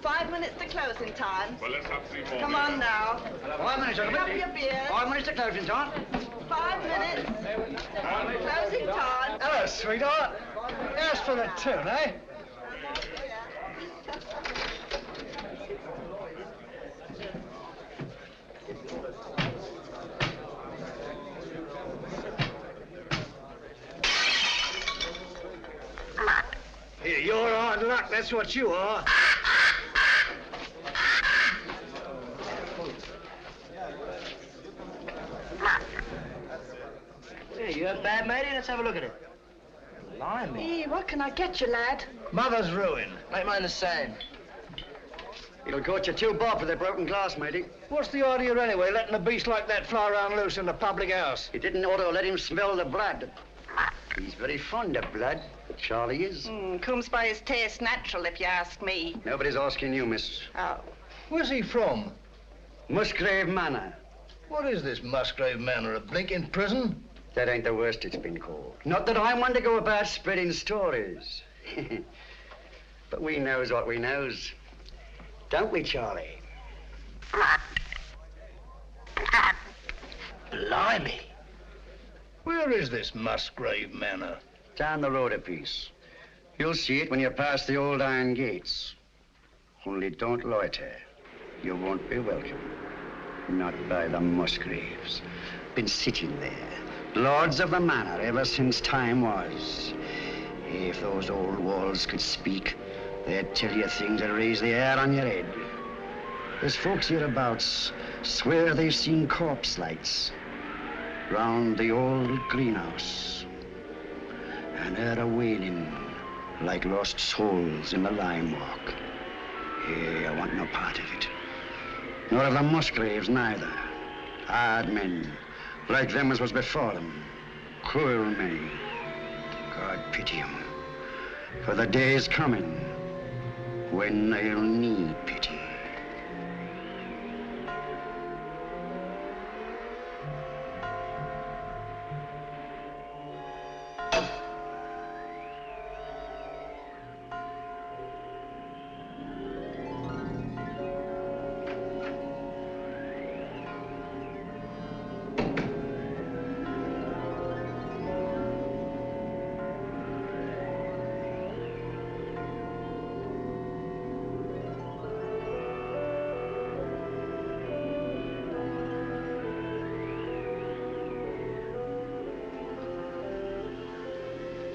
5 minutes to closing time. Well, let's have 3 more. Come on now. 5 minutes, gentlemen. Have your beer. 5 minutes to closing time. 5 minutes. Closing time. Hello, sweetheart. As for the tune, eh? Here, you're hard luck, that's what you are. Here, you have bad, matey? Let's have a look at it. Blimey. Hey, what can I get you, lad? Mother's ruin. Make mine the same. It'll cost you 2 bob for the broken glass, matey. What's the idea anyway, letting a beast like that fly around loose in the public house? You didn't ought to let him smell the blood. He's very fond of blood, Charlie is. Comes by his taste natural, if you ask me. Nobody's asking you, miss. Oh. Where's he from? Musgrave Manor. What is this Musgrave Manor, a blinking prison? That ain't the worst it's been called. Not that I'm one to go about spreading stories. But we knows what we knows. Don't we, Charlie? Blimey. Where is this Musgrave Manor? Down the road a piece. You'll see it when you pass the old iron gates. Only don't loiter. You won't be welcome. Not by the Musgraves. Been sitting there. Lords of the manor ever since time was. If those old walls could speak, they'd tell you things that raise the hair on your head. There's folks hereabouts swear they've seen corpse lights round the old greenhouse, and heard a wailing like lost souls in the lime walk. Hey, I want no part of it. Nor of the Musgraves neither. Hard men, like them as was before them. Cruel men. God pity 'em. For the day is coming when they'll need pity.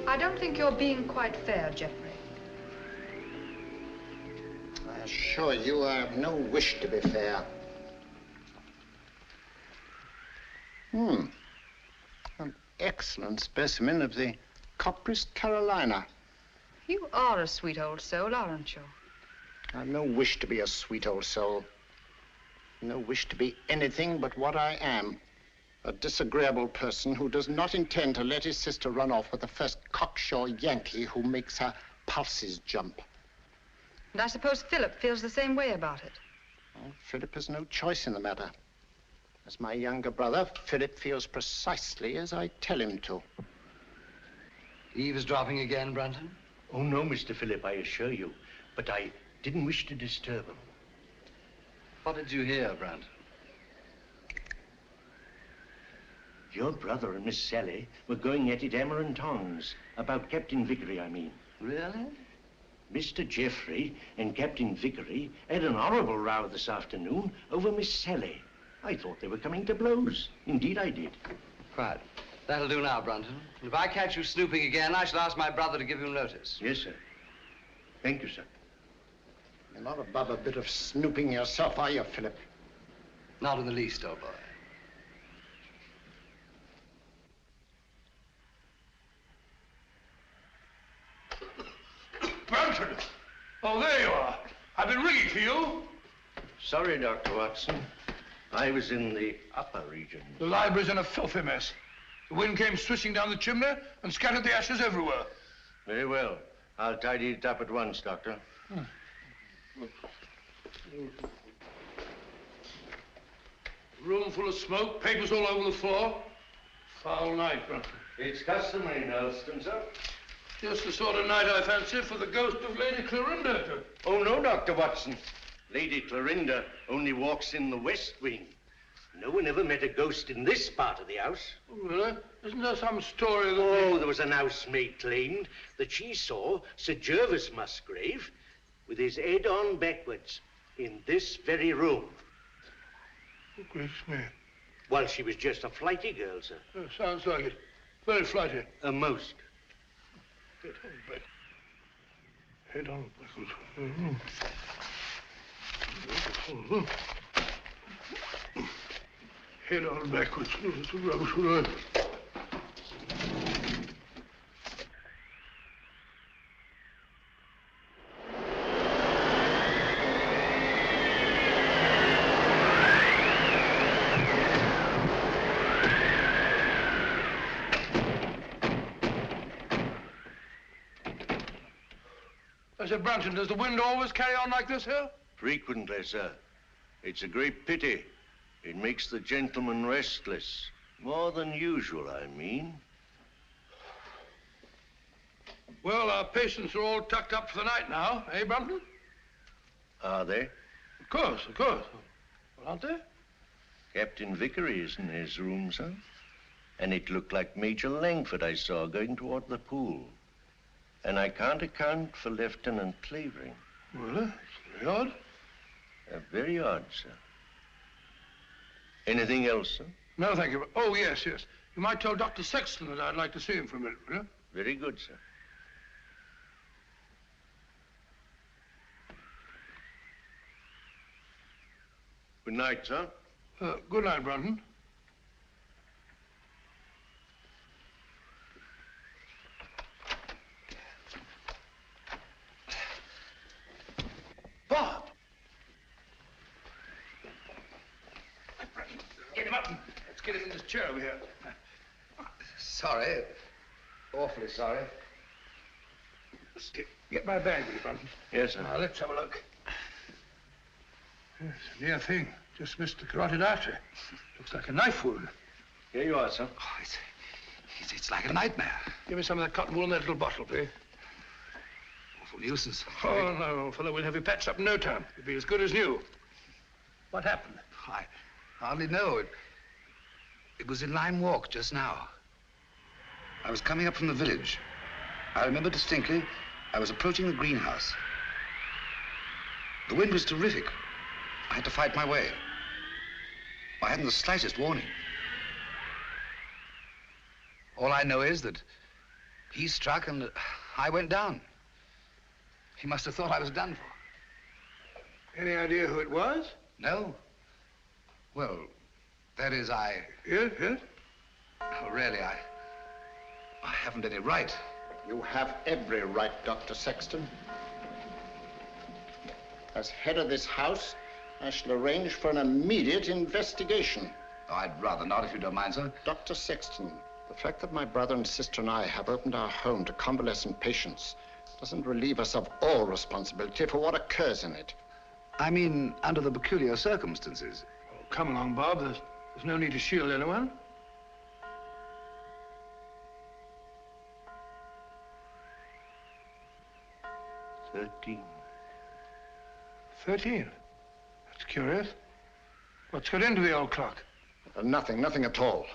I don't think you're being quite fair, Geoffrey. I assure you I have no wish to be fair. An excellent specimen of the Copris Carolina. You are a sweet old soul, aren't you? I've no wish to be a sweet old soul. No wish to be anything but what I am. A disagreeable person who does not intend to let his sister run off with the first cocksure Yankee who makes her pulses jump. And I suppose Philip feels the same way about it. Well, Philip has no choice in the matter. As my younger brother, Philip feels precisely as I tell him to. Eavesdropping again, Brunton? Oh, no, Mr. Philip, I assure you. But I didn't wish to disturb him. What did you hear, Brunton? Your brother and Miss Sally were going at it hammer and tongs. About Captain Vickery, I mean. Really? Mr. Geoffrey and Captain Vickery had an horrible row this afternoon over Miss Sally. I thought they were coming to blows. Indeed, I did. Right. That'll do now, Brunton. If I catch you snooping again, I shall ask my brother to give you notice. Yes, sir. Thank you, sir. You're not above a bit of snooping yourself, are you, Philip? Not in the least, old boy. Brunton! Oh, there you are. I've been ringing for you. Sorry, Dr. Watson. I was in the upper region. The library's in a filthy mess. The wind came swishing down the chimney and scattered the ashes everywhere. Very well. I'll tidy it up at once, Doctor. Room full of smoke, papers all over the floor. Foul night, Brunton. It's customary in Hulstone, sir. Just the sort of night I fancy for the ghost of Lady Clorinda. Oh, no, Dr. Watson. Lady Clorinda only walks in the west wing. No one ever met a ghost in this part of the house. Oh, really? Isn't there some story that... Oh, there was an housemaid claimed that she saw Sir Geoffrey Musgrave with his head on backwards in this very room. Oh, gracious me. Well, she was just a flighty girl, sir. Oh, sounds like it. Very flighty. Most. Head on back. Head on backwards. Mm-hmm. Mm-hmm. Head on backwards. Oh, that's a rubbish word. I said, Brunton, does the wind always carry on like this here? Frequently, sir. It's a great pity. It makes the gentleman restless. More than usual, I mean. Well, our patients are all tucked up for the night now, eh, Brunton? Are they? Of course, of course. Well, aren't they? Captain Vickery is in his room, sir. And it looked like Major Langford I saw going toward the pool. And I can't account for Lieutenant Clavering. Well, it's very odd. Very odd, sir. Anything else, sir? No, thank you. Oh, yes, yes. You might tell Dr. Sexton that I'd like to see him for a minute, will you? Very good, sir. Good night, sir. Good night, Brunton. Bob! Get him up and let's get him in this chair over here. Sorry. Awfully sorry. Get my bag, will you, Brunton? Yes, sir. Now, let's have a look. Yes, a near thing. Just missed the carotid artery. Looks like a knife wound. Here you are, sir. Oh, it's like a nightmare. Give me some of that cotton wool in that little bottle, please. Awful nuisance. Oh, no, old fellow, we'll have you patched up in no time. You'll be as good as new. What happened? I hardly know. It was in Lime Walk just now. I was coming up from the village. I remember distinctly I was approaching the greenhouse. The wind was terrific. I had to fight my way. I hadn't the slightest warning. All I know is that he struck and I went down. He must have thought I was done for. Any idea who it was? No. Well, that is, Yes, yes? Oh, really, I haven't any right. You have every right, Dr. Sexton. As head of this house, I shall arrange for an immediate investigation. Oh, I'd rather not, if you don't mind, sir. Dr. Sexton, the fact that my brother and sister and I have opened our home to convalescent patients doesn't relieve us of all responsibility for what occurs in it. I mean, under the peculiar circumstances. Oh, come along, Bob. There's no need to shield anyone. $13. 13? That's curious. What's got into the old clock? Nothing at all.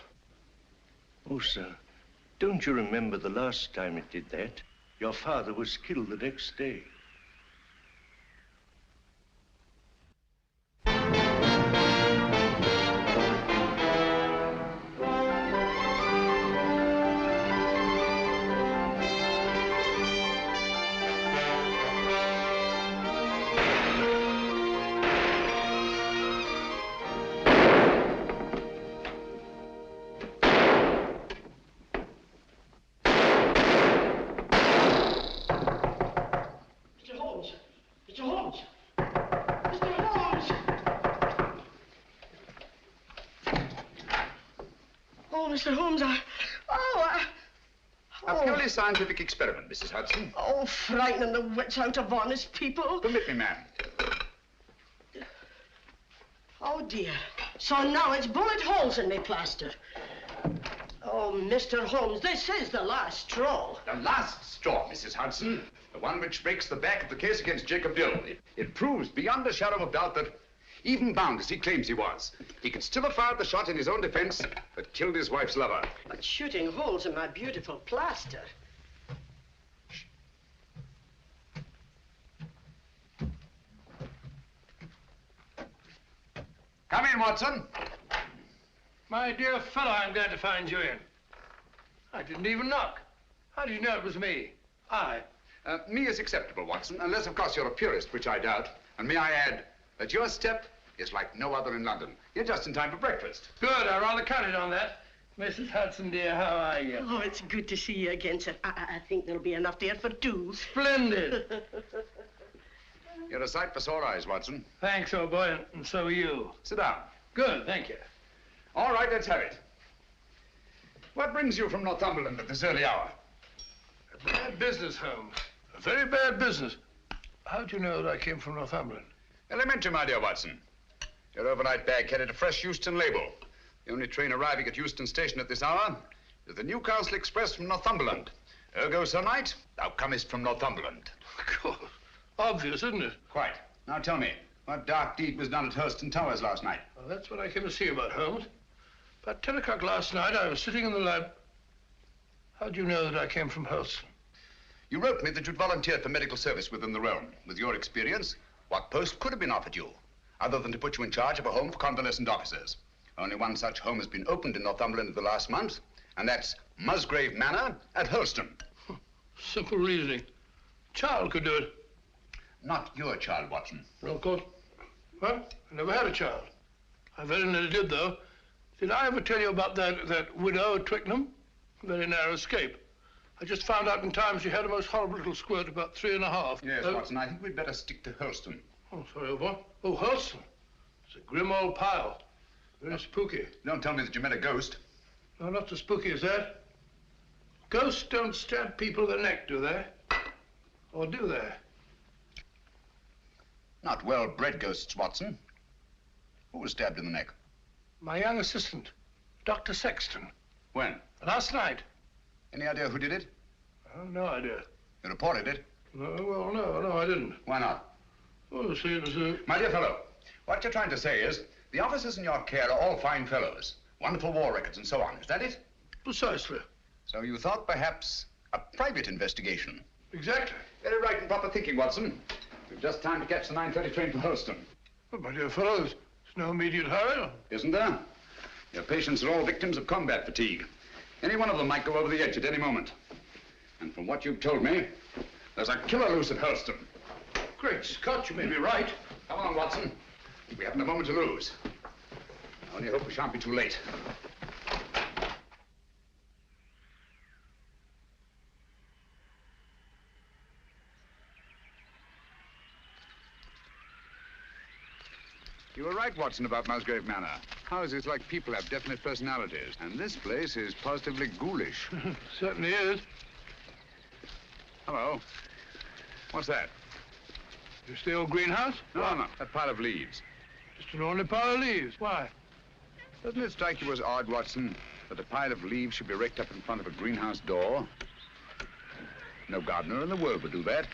Oh, sir, don't you remember the last time it did that? Your father was killed the next day. Mr. Holmes, A purely scientific experiment, Mrs. Hudson. Oh, frightening the wits out of honest people. Permit me, ma'am. Oh, dear. So now it's bullet holes in me plaster. Oh, Mr. Holmes, this is the last straw. The last straw, Mrs. Hudson. The one which breaks the back of the case against Jacob Dill. It proves beyond a shadow of doubt that, even bound as he claims he was, he could still have fired the shot in his own defense that killed his wife's lover. But shooting holes in my beautiful plaster. Come in, Watson. My dear fellow, I'm glad to find you in. I didn't even knock. How did you know it was me? Me is acceptable, Watson, unless, of course, you're a purist, which I doubt. And may I add that your step is like no other in London. You're just in time for breakfast. Good, I rather counted on that. Mrs. Hudson, dear, how are you? Oh, it's good to see you again, sir. I think there'll be enough there for two. Splendid. You're a sight for sore eyes, Watson. Thanks, old boy, and so are you. Sit down. Good, thank you. All right, let's have it. What brings you from Northumberland at this early hour? A bad business, Holmes. A very bad business. How'd you know that I came from Northumberland? Elementary, my dear Watson. Your overnight bag carried a fresh Euston label. The only train arriving at Euston Station at this hour is the Newcastle Express from Northumberland. Ergo, Sir Knight, thou comest from Northumberland. Of course. Obvious, isn't it? Quite. Now tell me, what dark deed was done at Hulstone Towers last night? Well, that's what I came to see about, Holmes. About 10 o'clock last night, I was sitting in the lab. How'd you know that I came from Hulstone? You wrote me that you'd volunteered for medical service within the realm. With your experience, what post could have been offered you, other than to put you in charge of a home for convalescent officers? Only one such home has been opened in Northumberland in the last month, and that's Musgrave Manor at Hulstone. Simple reasoning. Child could do it. Not your child, Watson. No, of course. Well, I never had a child. I very nearly did, though. Did I ever tell you about that widow at Twickenham? Very narrow escape. I just found out in time she had a most horrible little squirt, about 3½. Yes, Watson, I think we'd better stick to Hulstone. Oh, sorry, old boy. Oh, Hulstone. It's a grim old pile. Very spooky. Don't tell me that you met a ghost. No, not so spooky as that. Ghosts don't stab people in the neck, do they? Or do they? Not well-bred ghosts, Watson. Who was stabbed in the neck? My young assistant, Dr. Sexton. When? Last night. Any idea who did it? Oh, no idea. You reported it? No, well, no, I didn't. Why not? Oh, see, it was My dear fellow, what you're trying to say is the officers in your care are all fine fellows, wonderful war records and so on. Is that it? Precisely. So you thought perhaps a private investigation? Exactly. Very right and proper thinking, Watson. We've just time to catch the 9:30 train from Hulstone. Well, my dear fellows, there's no immediate hurry. Isn't there? Your patients are all victims of combat fatigue. Any one of them might go over the edge at any moment. And from what you've told me, there's a killer loose at Hulstone. Great Scott, you may be right. Come on, Watson. We haven't a moment to lose. I only hope we shan't be too late. You were right, Watson, about Musgrave Manor. Houses like people have definite personalities, and this place is positively ghoulish. Certainly is. Hello. What's that? Just the old greenhouse? No, that pile of leaves. Just an ordinary pile of leaves. Why? Doesn't it strike you as odd, Watson, that a pile of leaves should be raked up in front of a greenhouse door? No gardener in the world would do that.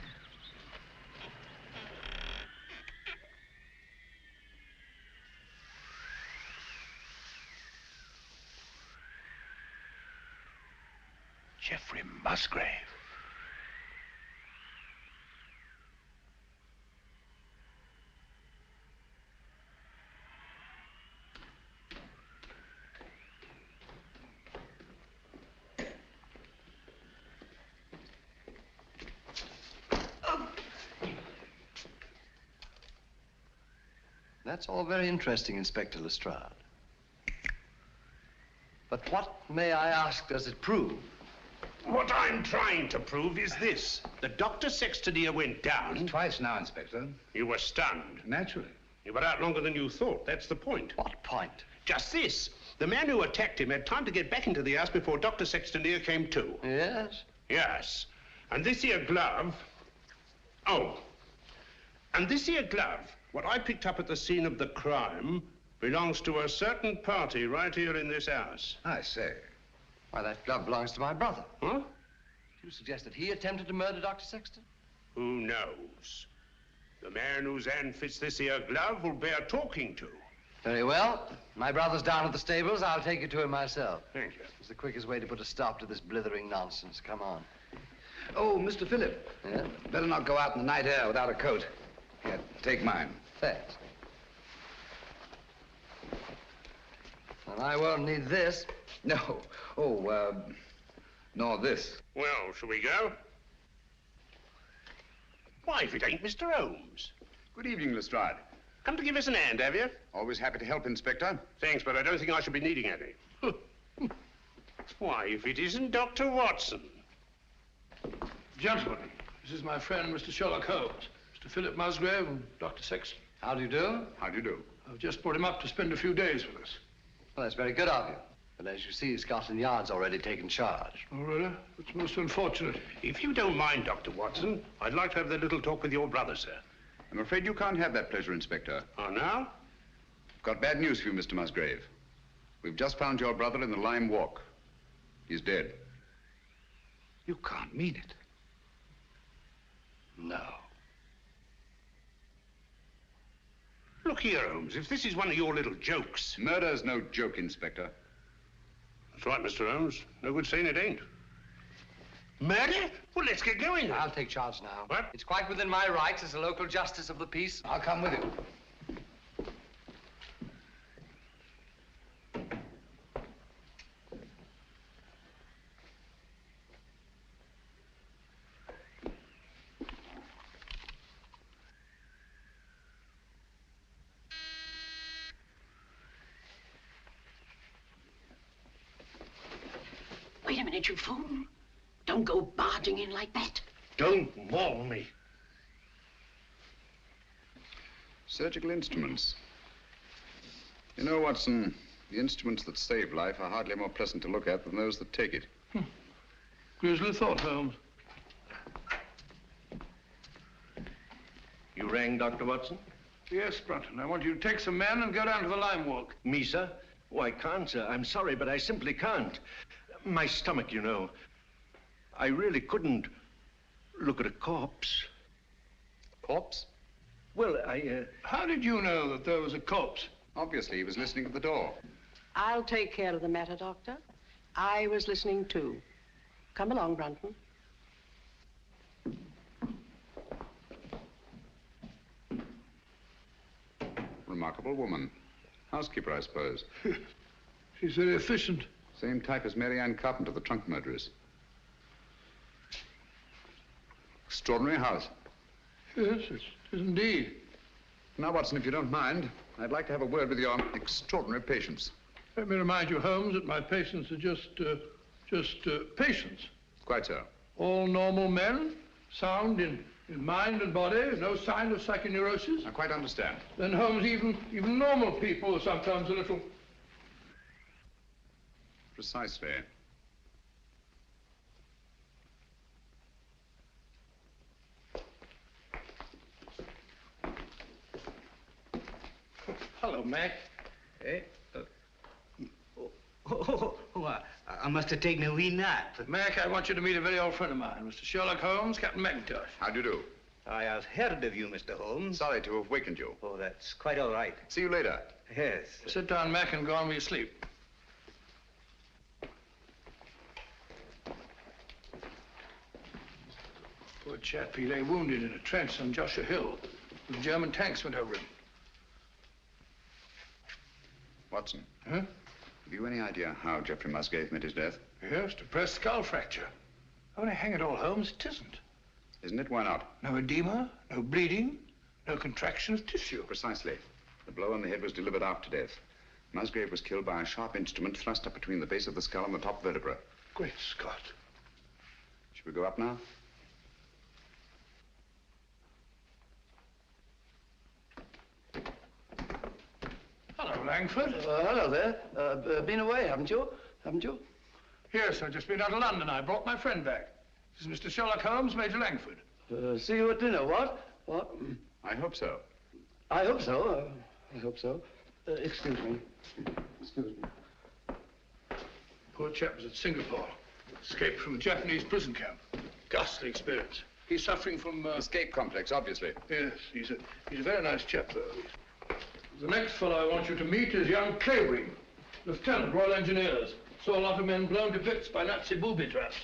Geoffrey Musgrave. That's all very interesting, Inspector Lestrade. But what, may I ask, does it prove? What I'm trying to prove is this. The Dr. Sexton here went down. Twice now, Inspector. You were stunned. Naturally. You were out longer than you thought. That's the point. What point? Just this. The man who attacked him had time to get back into the house before Dr. Sexton here came to. Yes? Yes. And this here glove... Oh. And this here glove, what I picked up at the scene of the crime, belongs to a certain party right here in this house. I say. Why, that glove belongs to my brother. Huh? You suggest that he attempted to murder Dr. Sexton? Who knows? The man whose hand fits this here glove will bear talking to. Very well. My brother's down at the stables. I'll take you to him myself. Thank you. It's the quickest way to put a stop to this blithering nonsense. Come on. Oh, Mr. Phillip. Yeah? Better not go out in the night air without a coat. Here, take mine. Thanks. And I won't need this. No. Oh, nor this. Well, shall we go? Why, if it ain't Mr. Holmes. Good evening, Lestrade. Come to give us an hand, have you? Always happy to help, Inspector. Thanks, but I don't think I shall be needing any. Why, if it isn't Dr. Watson. Gentlemen, this is my friend, Mr. Sherlock Holmes, Mr. Phillip Musgrave and Dr. Sexton. How do you do? How do you do? I've just brought him up to spend a few days with us. Well, that's very good of you. But as you see, Scotland Yard's already taken charge. Oh, really? It's most unfortunate. If you don't mind, Dr. Watson, I'd like to have that little talk with your brother, sir. I'm afraid you can't have that pleasure, Inspector. Oh, now? Got bad news for you, Mr. Musgrave. We've just found your brother in the Lime Walk. He's dead. You can't mean it. No. Look here, Holmes, if this is one of your little jokes. Murder's no joke, Inspector. That's right, Mr. Holmes. No good saying it ain't. Murder? Well, let's get going then. I'll take charge now. What? It's quite within my rights as a local justice of the peace. I'll come with you. Wait a minute, you fool. Don't go barging in like that. Don't maul me. Surgical instruments. You know, Watson, the instruments that save life are hardly more pleasant to look at than those that take it. Grisly thought, Holmes. You rang, Dr. Watson? Yes, Brunton. I want you to take some men and go down to the Lime Walk. Me, sir? Oh, I can't, sir. I'm sorry, but I simply can't. My stomach, you know. I really couldn't look at a corpse. Corpse? Well, How did you know that there was a corpse? Obviously, he was listening at the door. I'll take care of the matter, Doctor. I was listening too. Come along, Brunton. Remarkable woman. Housekeeper, I suppose. She's very efficient. Same type as Mary Ann Carpenter, the trunk murderess. Extraordinary house. Yes, it is indeed. Now, Watson, if you don't mind, I'd like to have a word with your extraordinary patients. Let me remind you, Holmes, that my patients are just patients. Quite so. All normal men, sound in mind and body, no sign of psychoneurosis. I quite understand. Then, Holmes, even normal people are sometimes a little... Precisely. Hello, Mac. Eh? I must have taken a wee nap. Mac, I want you to meet a very old friend of mine, Mr. Sherlock Holmes, Captain McIntosh. How do you do? I have heard of you, Mr. Holmes. Sorry to have wakened you. Oh, that's quite all right. See you later. Yes. Sit down, Mac, and go on with your sleep. Poor chap, he lay wounded in a trench on Joshua Hill. The German tanks went over him. Watson. Huh? Have you any idea how Geoffrey Musgrave met his death? Yes, depressed skull fracture. Only hang it all, Holmes, it isn't. Isn't it? Why not? No edema, no bleeding, no contraction of tissue. Precisely. The blow on the head was delivered after death. Musgrave was killed by a sharp instrument thrust up between the base of the skull and the top vertebra. Great Scott. Should we go up now? Hello, Langford. Hello there. Been away, haven't you? Haven't you? Yes, I've just been out of London. I brought my friend back. This is Mr. Sherlock Holmes, Major Langford. See you at dinner, what? What? I hope so. I hope so. I hope so. Excuse me. Excuse me. Poor chap was at Singapore. Escaped from a Japanese prison camp. Ghastly experience. He's suffering from... Escape complex, obviously. Yes, he's a very nice chap, though. The next fellow I want you to meet is young Clavering, Lieutenant, Royal Engineers. Saw a lot of men blown to bits by Nazi booby traps.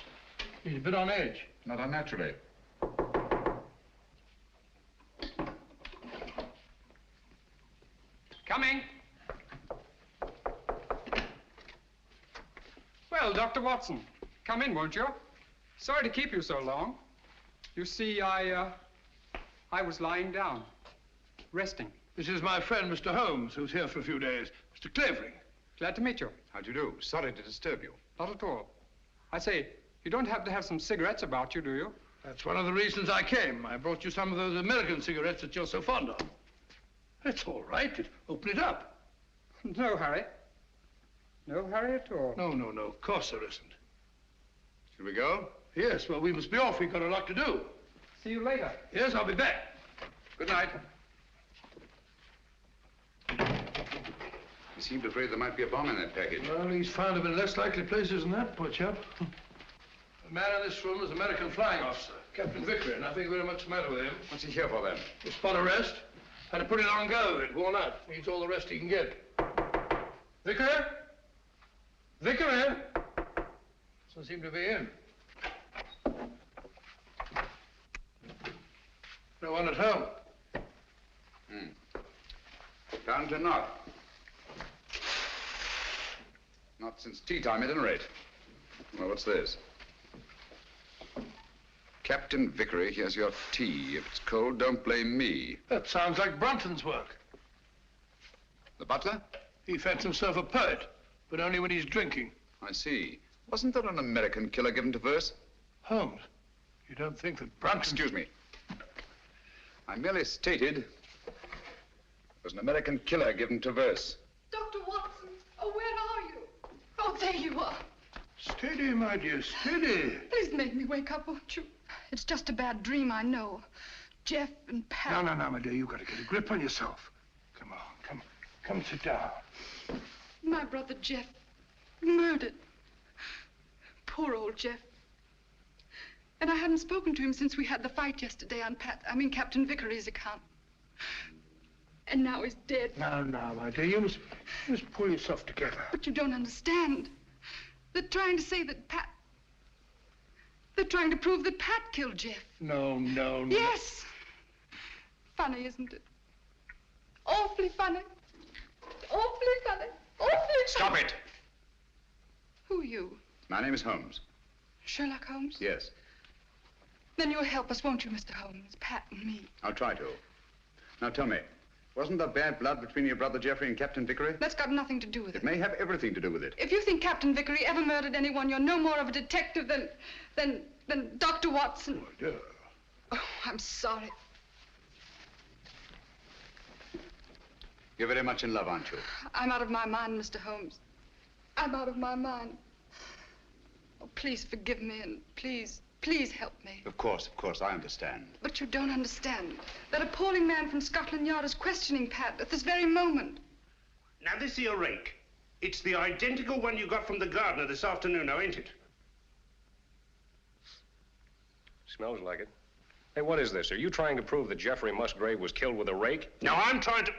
He's a bit on edge. Not unnaturally. Coming. Well, Dr. Watson, come in, won't you? Sorry to keep you so long. You see, I was lying down, resting. This is my friend, Mr. Holmes, who's here for a few days. Mr. Clavering. Glad to meet you. How do you do? Sorry to disturb you. Not at all. I say, you don't happen to have some cigarettes about you, do you? That's one of the reasons I came. I brought you some of those American cigarettes that you're so fond of. It's all right. Open it up. No hurry. No hurry at all. No. Of course there isn't. Should we go? Yes, well, we must be off. We've got a lot to do. See you later. Yes, I'll be back. Good night. He seemed afraid there might be a bomb in that package. Well, he's found them in less likely places than that, poor chap. The man in this room is an American flying officer, Captain Vickery, nothing very much the matter with him. What's he here for, then? A spot arrest. Had a pretty long go of it, worn out. Needs all the rest he can get. Vickery? Vickery? Doesn't seem to be in. No one at home. Apparently not. Not since tea time, at any rate. Well, what's this? Captain Vickery, here's your tea. If it's cold, don't blame me. That sounds like Brunton's work. The butler? He fancies himself a poet, but only when he's drinking. I see. Wasn't there an American killer given to verse? Holmes, you don't think that Brunton... Excuse me. I merely stated there was an American killer given to verse. Dr. Watson, oh, where are you? Oh, there you are. Steady, my dear, steady. Please make me wake up, won't you? It's just a bad dream, I know. Jeff and Pat... No, my dear, you've got to get a grip on yourself. Come on, come sit down. My brother Jeff, murdered. Poor old Jeff. And I hadn't spoken to him since we had the fight yesterday on Captain Vickery's account. And now he's dead. No, my dear, you must pull yourself together. But you don't understand. They're trying to say that Pat... They're trying to prove that Pat killed Jeff. No. Yes. Funny, isn't it? Awfully funny. Awfully funny. Awfully funny. Stop it! Who are you? My name is Holmes. Sherlock Holmes? Yes. Then you'll help us, won't you, Mr. Holmes? Pat and me. I'll try to. Now tell me, wasn't there bad blood between your brother Geoffrey and Captain Vickery? That's got nothing to do with it. It may have everything to do with it. If you think Captain Vickery ever murdered anyone, you're no more of a detective than Dr. Watson. Oh, dear. Oh, I'm sorry. You're very much in love, aren't you? I'm out of my mind, Mr. Holmes. I'm out of my mind. Oh, please forgive me and please help me. Of course, I understand. But you don't understand. That appalling man from Scotland Yard is questioning Pat at this very moment. Now, this here rake, it's the identical one you got from the gardener this afternoon, now, ain't it? Smells like it. Hey, what is this? Are you trying to prove that Geoffrey Musgrave was killed with a rake? No, I'm trying to...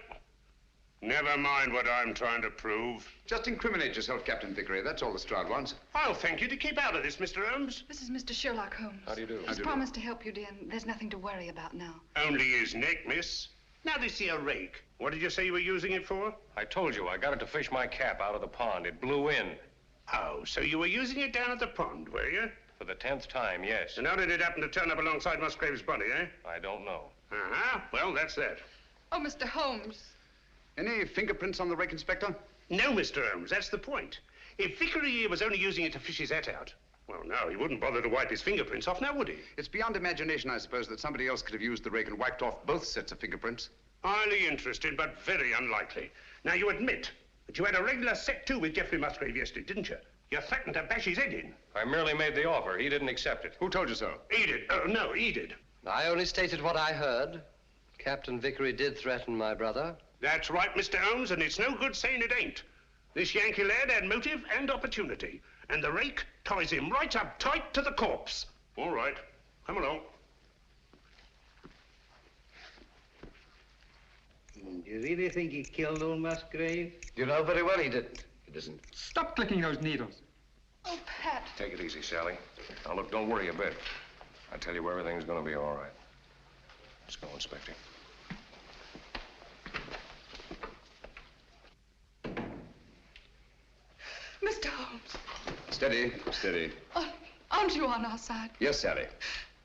Never mind what I'm trying to prove. Just incriminate yourself, Captain Vickery. That's all the Stroud wants. I'll thank you to keep out of this, Mr. Holmes. This is Mr. Sherlock Holmes. How do you do? He's promised to help you, dear, and there's nothing to worry about now. Only his neck, miss. Now, this here rake, what did you say you were using it for? I told you, I got it to fish my cap out of the pond. It blew in. Oh, so you were using it down at the pond, were you? For the 10th time, yes. And how did it happen to turn up alongside Musgrave's body, eh? I don't know. Uh-huh. Well, that's that. Oh, Mr. Holmes. Any fingerprints on the rake, Inspector? No, Mr. Holmes, that's the point. If Vickery here was only using it to fish his hat out, well, no, he wouldn't bother to wipe his fingerprints off, now would he? It's beyond imagination, I suppose, that somebody else could have used the rake and wiped off both sets of fingerprints. Highly interesting, but very unlikely. Now, you admit that you had a regular set to with Geoffrey Musgrave yesterday, didn't you? You threatened to bash his head in. I merely made the offer. He didn't accept it. Who told you so? He did. No, he did. I only stated what I heard. Captain Vickery did threaten my brother. That's right, Mr. Holmes, and it's no good saying it ain't. This Yankee lad had motive and opportunity. and the rake ties him right up tight to the corpse. All right. Come along. Do you really think he killed old Musgrave? You know very well he didn't. He doesn't. Stop clicking those needles. Oh, Pat. Take it easy, Sally. Now, look, don't worry a bit. I tell you, everything's going to be all right. Let's go, Inspector. Mr. Holmes. Steady, steady. Aren't you on our side? Yes, Sally.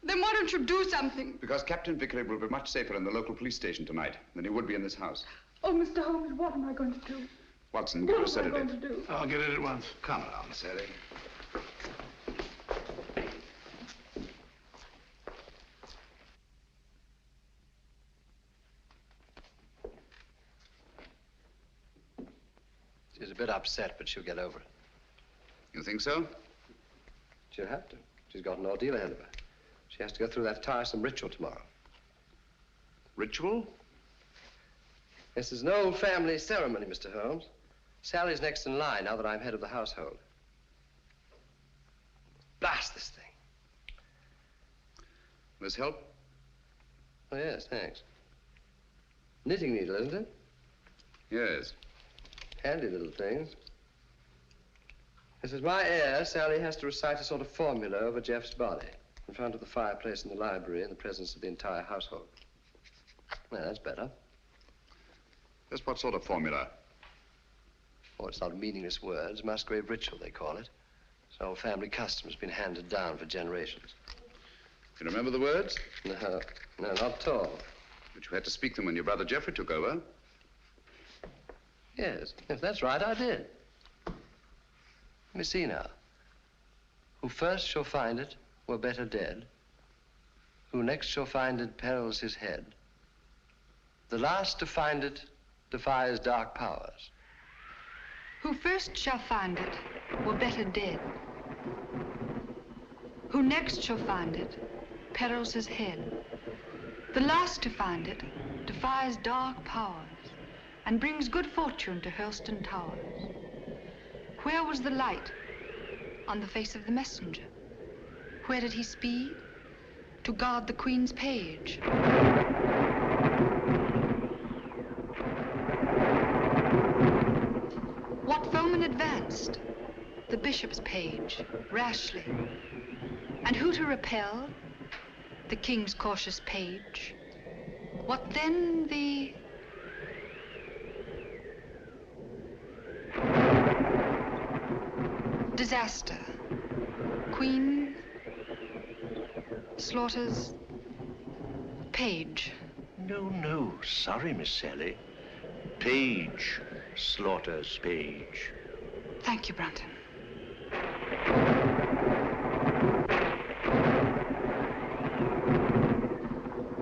Then why don't you do something? Because Captain Vickery will be much safer in the local police station tonight than he would be in this house. Oh, Mr. Holmes, what am I going to do? Watson, give her a What am I going sedative. to do? I'll get it at once. Come along, Sally. She's a bit upset, but she'll get over it. You think so? She'll have to. She's got an ordeal ahead of her. She has to go through that tiresome ritual tomorrow. Ritual? This is an old family ceremony, Mr. Holmes. Sally's next in line now that I'm head of the household. Blast this thing. This help? Oh, yes, thanks. Knitting needle, isn't it? Yes. Handy little things. This is my heir. Sally has to recite a sort of formula over Jeff's body in front of the fireplace in the library in the presence of the entire household. Well, that's better. Just what sort of formula? Oh, it's not meaningless words. Musgrave Ritual, they call it. It's an old family custom that's been handed down for generations. You remember the words? No, not at all. But you had to speak them when your brother Geoffrey took over. Yes, that's right, I did. Let me see now. Who first shall find it were better dead. Who next shall find it perils his head. The last to find it defies dark powers. Who first shall find it were better dead. Who next shall find it perils his head. The last to find it defies dark powers and brings good fortune to Hulstone Towers. Where was the light? On the face of the messenger. Where did he speed? To guard the Queen's page. What foeman advanced? The bishop's page, rashly. And who to repel? The king's cautious page. What then the... disaster. Queen slaughters page. No. Sorry, Miss Sally. Page slaughters page. Thank you, Brunton.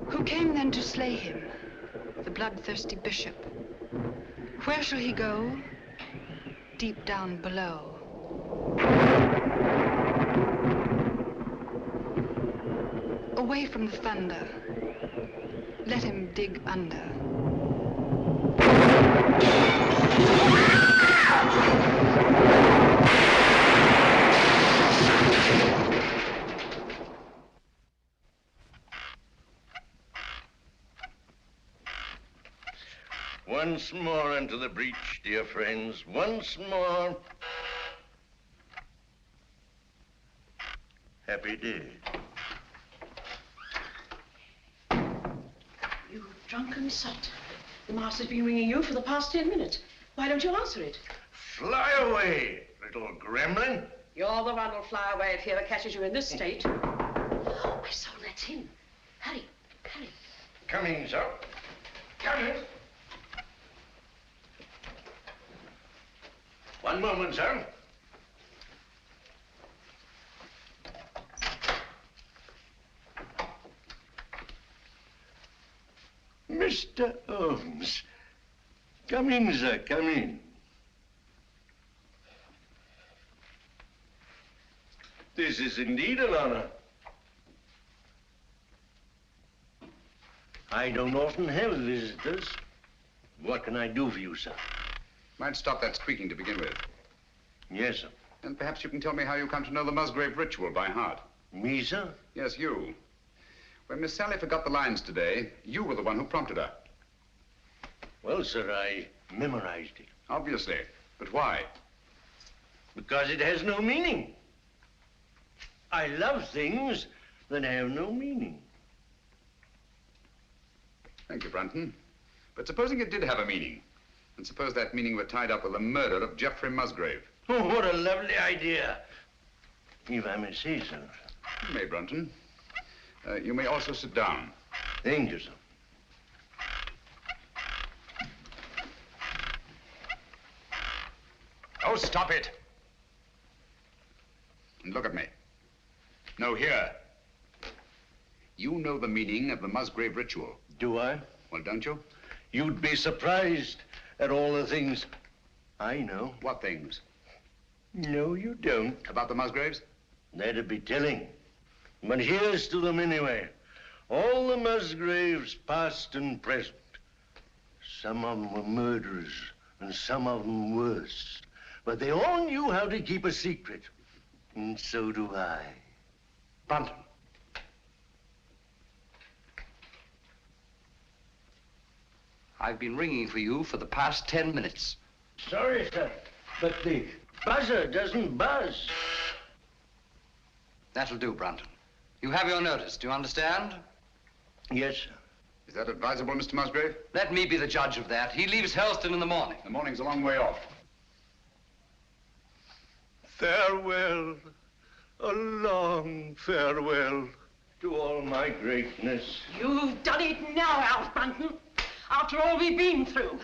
Who came then to slay him? The bloodthirsty bishop. Where shall he go? Deep down below. Away from the thunder. Let him dig under. Once more into the breach, dear friends. Once more. Happy day. You drunken sot. The master's been ringing you for the past 10 minutes. Why don't you answer it? Fly away, little gremlin. You're the one who'll fly away if he ever catches you in this state. Oh, my soul, that's him. Hurry. Come in, sir. Come in. One moment, sir. Mr. Holmes. Come in, sir, come in. This is indeed an honor. I don't often have visitors. What can I do for you, sir? Might stop that squeaking to begin with. Yes, sir. And perhaps you can tell me how you come to know the Musgrave Ritual by heart. Me, sir? Yes, you. When Miss Sally forgot the lines today, you were the one who prompted her. Well, sir, I memorized it. Obviously. But why? Because it has no meaning. I love things that have no meaning. Thank you, Brunton. But supposing it did have a meaning, and suppose that meaning were tied up with the murder of Geoffrey Musgrave. Oh, what a lovely idea. If I may say so. You may, Brunton. You may also sit down. Thank you, sir. Oh, stop it. And look at me. No, here. You know the meaning of the Musgrave Ritual. Do I? Well, don't you? You'd be surprised at all the things I know. What things? No, you don't. About the Musgraves? That'd be telling. But here's to them anyway. All the Musgraves, past and present. Some of them were murderers, and some of them worse. But they all knew how to keep a secret. And so do I. Brunton. I've been ringing for you for the past 10 minutes. Sorry, sir, but the buzzer doesn't buzz. That'll do, Brunton. You have your notice, do you understand? Yes, sir. Is that advisable, Mr. Musgrave? Let me be the judge of that. He leaves Hulstone in the morning. The morning's a long way off. Farewell, a long farewell to all my greatness. You've done it now, Alf Brunton. After all we've been through.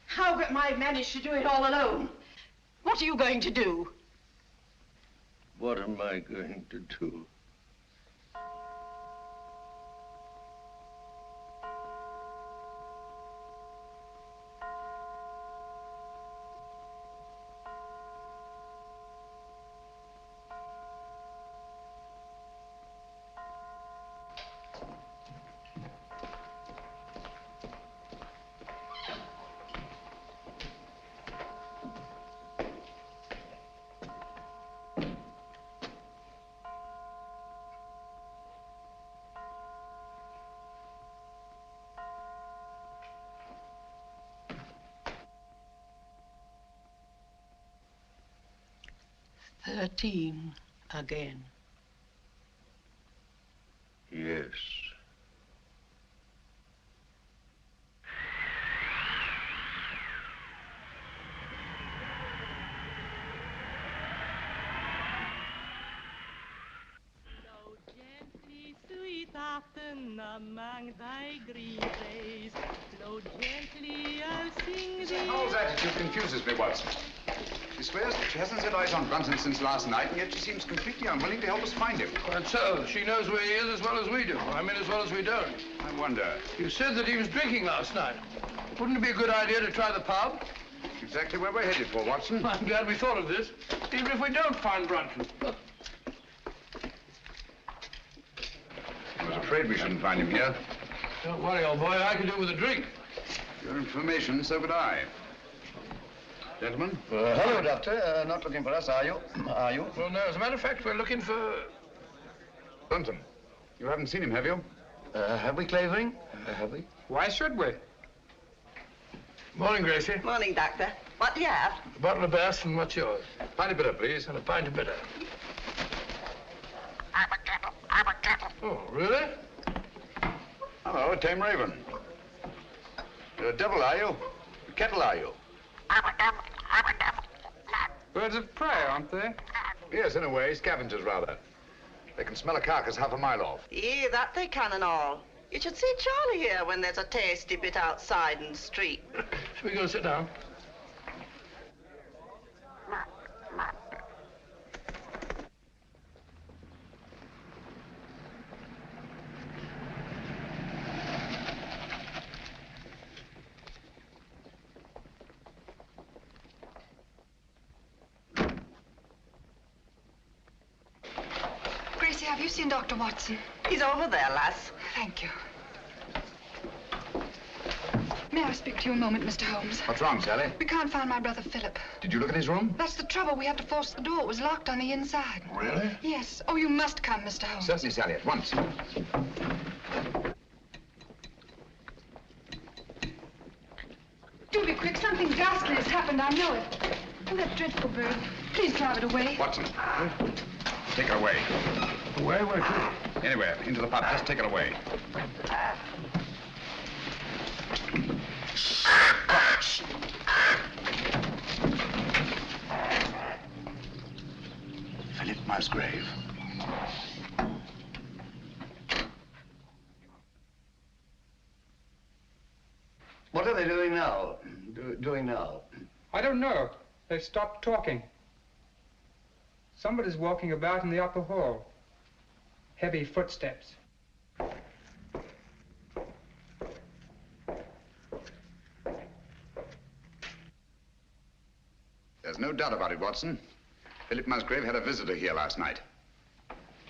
How am I managed to do it all alone? What are you going to do? What am I going to do? "13 again. Yes. Among thy green days, flow gently, I'll sing thee. Howell's attitude confuses me, Watson. She swears that she hasn't set eyes on Brunton since last night, and yet she seems completely unwilling to help us find him. Quite so. She knows where he is as well as we do. I mean, as well as we don't. I wonder. You said that he was drinking last night. Wouldn't it be a good idea to try the pub? Exactly where we're headed for, Watson. I'm glad we thought of this. Even if we don't find Brunton. I was afraid we shouldn't find him here. Don't worry, old boy. I could do with a drink. Your information, so could I. Gentlemen? Hello, Doctor. Not looking for us, are you? Are you? Well, no. As a matter of fact, we're looking for... Brunton. You haven't seen him, have you? Have we, Clavering? Have we? Why should we? Morning, Gracie. Morning, Doctor. What do you have? A bottle of Bass, and what's yours? Pint of bitter, please. And a pint of bitter. Oh, really? Hello, a tame raven. You're a devil, are you? A kettle, are you? Birds of prey, aren't they? Yes, in a way. Scavengers, rather. They can smell a carcass half a mile off. Yeah, that they can and all. You should see Charlie here when there's a tasty bit outside in the street. Shall we go sit down? Gracie, have you seen Dr. Watson? He's over there, lass. Thank you. May I speak to you a moment, Mr. Holmes? What's wrong, Sally? We can't find my brother Philip. Did you look in his room? That's the trouble. We had to force the door. It was locked on the inside. Really? Yes. Oh, you must come, Mr. Holmes. Certainly, Sally, at once. Do be quick. Something ghastly has happened. I know it. Oh, that dreadful bird. Please drive it away. Watson, take it away. Away? Where to? Anywhere, into the pub. Just take it away. Phillip Musgrave. What are they doing now? Doing now? I don't know. They stopped talking. Somebody's walking about in the upper hall. Heavy footsteps. There's no doubt about it, Watson. Phillip Musgrave had a visitor here last night.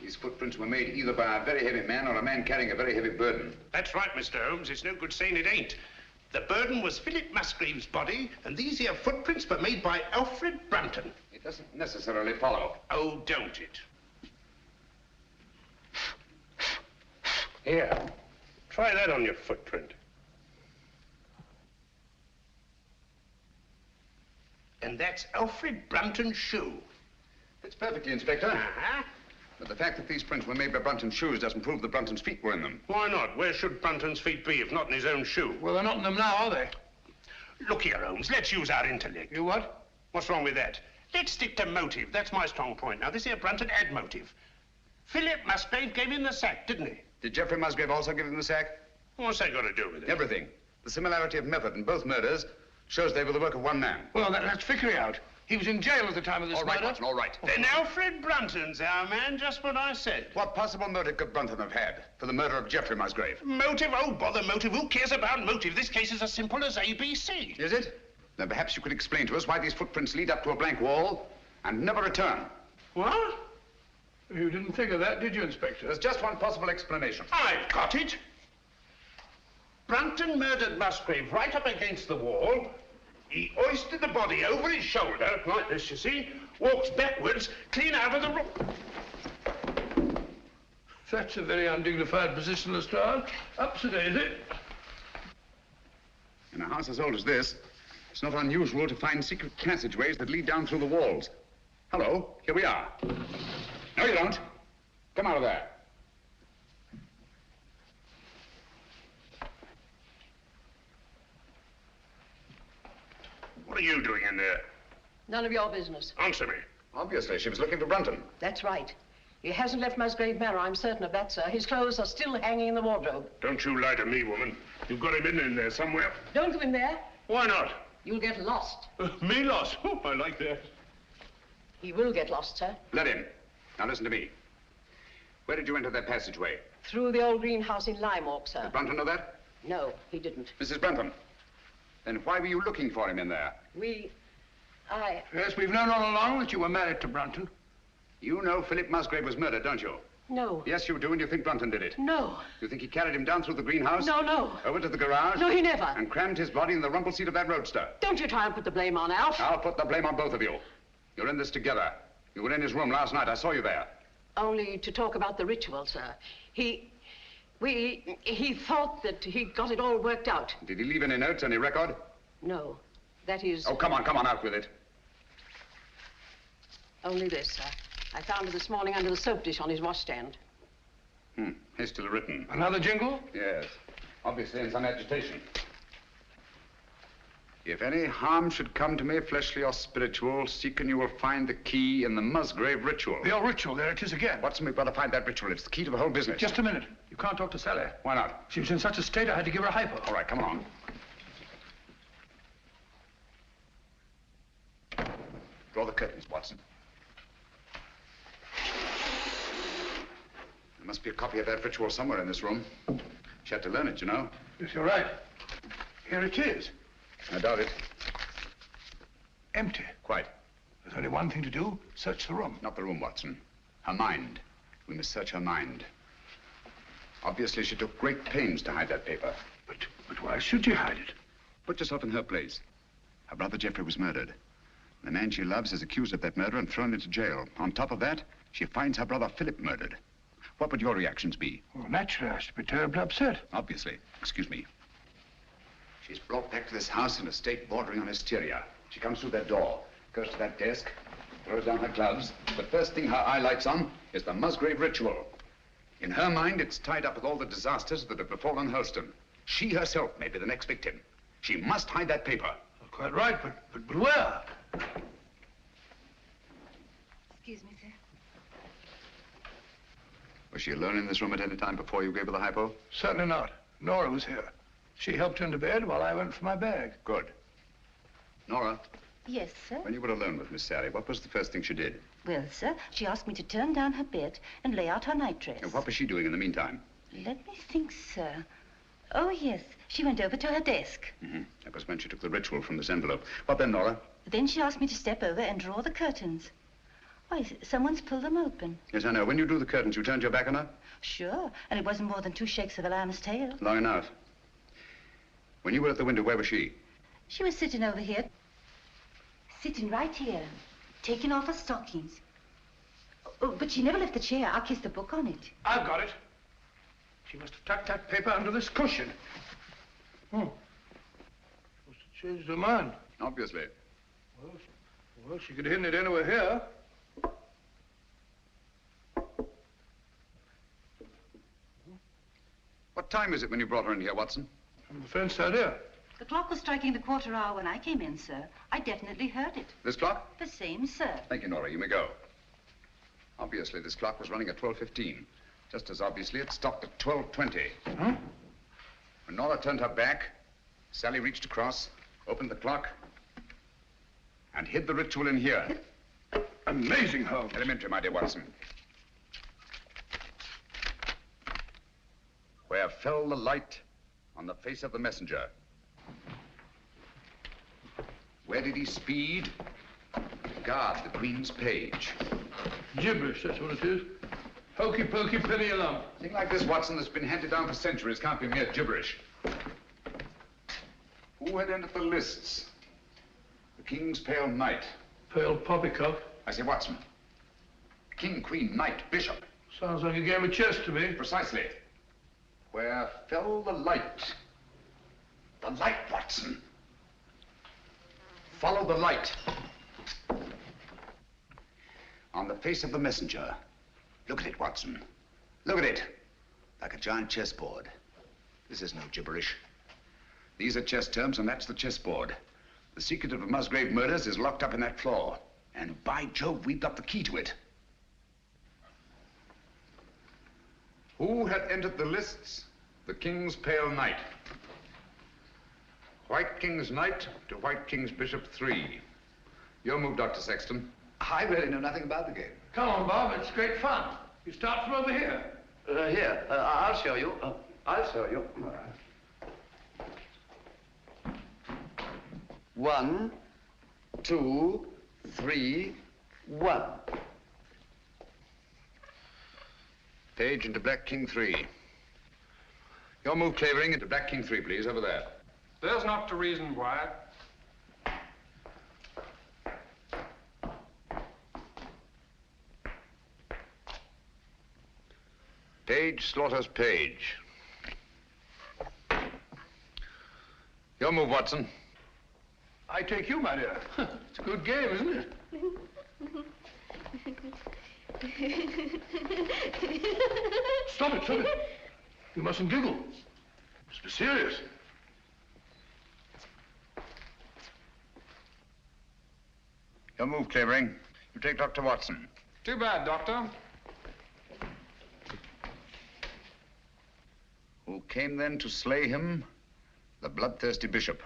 These footprints were made either by a very heavy man or a man carrying a very heavy burden. That's right, Mr. Holmes. It's no good saying it ain't. The burden was Phillip Musgrave's body, and these here footprints were made by Alfred Brunton. It doesn't necessarily follow. Oh, don't it? Here. Try that on your footprint. And that's Alfred Brunton's shoe. Fits perfectly, Inspector. Uh-huh. But the fact that these prints were made by Brunton's shoes doesn't prove that Brunton's feet were in them. Why not? Where should Brunton's feet be if not in his own shoe? Well, they're not in them now, are they? Look here, Holmes. Let's use our intellect. You what? What's wrong with that? Let's stick to motive. That's my strong point. Now, this here Brunton had motive. Phillip Musgrave gave him the sack, didn't he? Did Geoffrey Musgrave also give him the sack? What's that got to do with it? Everything. The similarity of method in both murders shows they were the work of one man. Well, that's Vickery out. He was in jail at the time of this All right, murder. Watson, all right. Then Alfred Brunton's our man, just what I said. What possible motive could Brunton have had for the murder of Geoffrey Musgrave? Motive? Oh, bother motive. Who cares about motive? This case is as simple as ABC. Is it? Then perhaps you could explain to us why these footprints lead up to a blank wall and never return. What? You didn't think of that, did you, Inspector? There's just one possible explanation. I've got it. Brunton murdered Musgrave right up against the wall. He hoisted the body over his shoulder, like this, you see, walks backwards, clean out of the room. That's a very undignified position, Lestrade. Up to daisy. In a house as old as this, it's not unusual to find secret passageways that lead down through the walls. Hello, here we are. No, you don't. Come out of there. What are you doing in there? None of your business. Answer me. Obviously, she was looking for Brunton. That's right. He hasn't left Musgrave Manor, I'm certain of that, sir. His clothes are still hanging in the wardrobe. Don't you lie to me, woman. You've got him in there somewhere. Don't go in there. Why not? You'll get lost. Me lost? Oh, I like that. He will get lost, sir. Let him. Now listen to me. Where did you enter that passageway? Through the old greenhouse in Lime Walk, sir. Did Brunton know that? No, he didn't. Mrs. Brunton, then why were you looking for him in there? Yes, we've known all along that you were married to Brunton. You know Phillip Musgrave was murdered, don't you? No. Yes, you do, and you think Brunton did it? No. You think he carried him down through the greenhouse? No. Over to the garage? No, he never. And crammed his body in the rumble seat of that roadster? Don't you try and put the blame on Alf. I'll put the blame on both of you. You're in this together. You were in his room last night. I saw you there. Only to talk about the ritual, sir. He thought that he got it all worked out. Did he leave any notes, any record? No. That is... Oh, come on, out with it. Only this, sir. I found it this morning under the soap dish on his washstand. Hastily written. Another jingle? Yes. Obviously in some agitation. If any harm should come to me, fleshly or spiritual, seek and you will find the key in the Musgrave Ritual. The old ritual, there it is again. Watson, we've got to find that ritual. It's the key to the whole business. Just a minute. You can't talk to Sally. Why not? She was in such a state I had to give her a hypo. All right, come along. Draw the curtains, Watson. There must be a copy of that ritual somewhere in this room. She had to learn it, you know. Yes, you're right. Here it is. I doubt it. Empty. Quite. There's only one thing to do. Search the room. Not the room, Watson. Her mind. We must search her mind. Obviously, she took great pains to hide that paper. But why should she hide it? Put yourself in her place. Her brother Geoffrey was murdered. The man she loves is accused of that murder and thrown into jail. On top of that, she finds her brother Philip murdered. What would your reactions be? Well, naturally, I should be terribly upset. Obviously. Excuse me. She's brought back to this house in a state bordering on hysteria. She comes through that door, goes to that desk, throws down her gloves. The first thing her eye lights on is the Musgrave Ritual. In her mind, it's tied up with all the disasters that have befallen Hulstone. She herself may be the next victim. She must hide that paper. Quite right, but where? Excuse me, sir. Was she alone in this room at any time before you gave her the hypo? Certainly not. Nora was here. She helped into bed while I went for my bag. Good. Nora, Yes, sir. when you were alone with Miss Sally, what was the first thing she did? Well, sir, she asked me to turn down her bed and lay out her nightdress. And what was she doing in the meantime? Let me think, sir. Oh, yes. She went over to her desk. Mm-hmm. That was when she took the ritual from this envelope. What then, Nora? Then she asked me to step over and draw the curtains. Why, someone's pulled them open. Yes, I know. When you drew the curtains, you turned your back on her? Sure. And it wasn't more than 2 shakes of a lamb's tail. Long enough. When you were at the window, where was she? She was sitting over here. Sitting right here. Taking off her stockings. Oh, but she never left the chair. I kissed the book on it. I've got it. She must have tucked that paper under this cushion. Oh. Must have changed her mind. Obviously. Well, she could have hidden it anywhere here. What time is it when you brought her in here, Watson? I'm afraid so, dear. The clock was striking the 1/4 hour when I came in, sir. I definitely heard it. This clock? The same, sir. Thank you, Nora. You may go. Obviously, this clock was running at 12:15. Just as obviously, it stopped at 12:20. Huh? When Nora turned her back, Sally reached across, opened the clock, and hid the ritual in here. Amazing, Holmes. Elementary, my dear Watson. Where fell the light on the face of the messenger? Where did he speed? Guard the Queen's page. Gibberish, that's what it is. Hokey pokey penny a lump. A thing like this, Watson, that's been handed down for centuries can't be mere gibberish. Who had entered the lists? The King's Pale Knight. Pale poppycock. I say, Watson. King, Queen, Knight, Bishop. Sounds like a game of chess to me. Precisely. Where fell the light? The light, Watson. Follow the light. On the face of the messenger. Look at it, Watson. Look at it. Like a giant chessboard. This is no gibberish. These are chess terms, and that's the chessboard. The secret of the Musgrave murders is locked up in that floor. And by Jove, we've got the key to it. Who had entered the lists? The King's Pale Knight. White King's Knight to White King's Bishop 3. Your move, Dr. Sexton. I really know nothing about the game. Come on, Bob, it's great fun. You start from over here. Here, I'll show you. I'll show you. 1, 2, 3, 1. Page into Black King 3. Your move, Clavering, into Black King 3, please, over there. There's not to reason, Wyatt. Page slaughters Page. Your move, Watson. I take you, my dear. It's a good game, isn't it? Stop it, stop it. You mustn't giggle. You must be serious. Your move, Clavering. You take Dr. Watson. Too bad, Doctor. Who came then to slay him? The bloodthirsty bishop.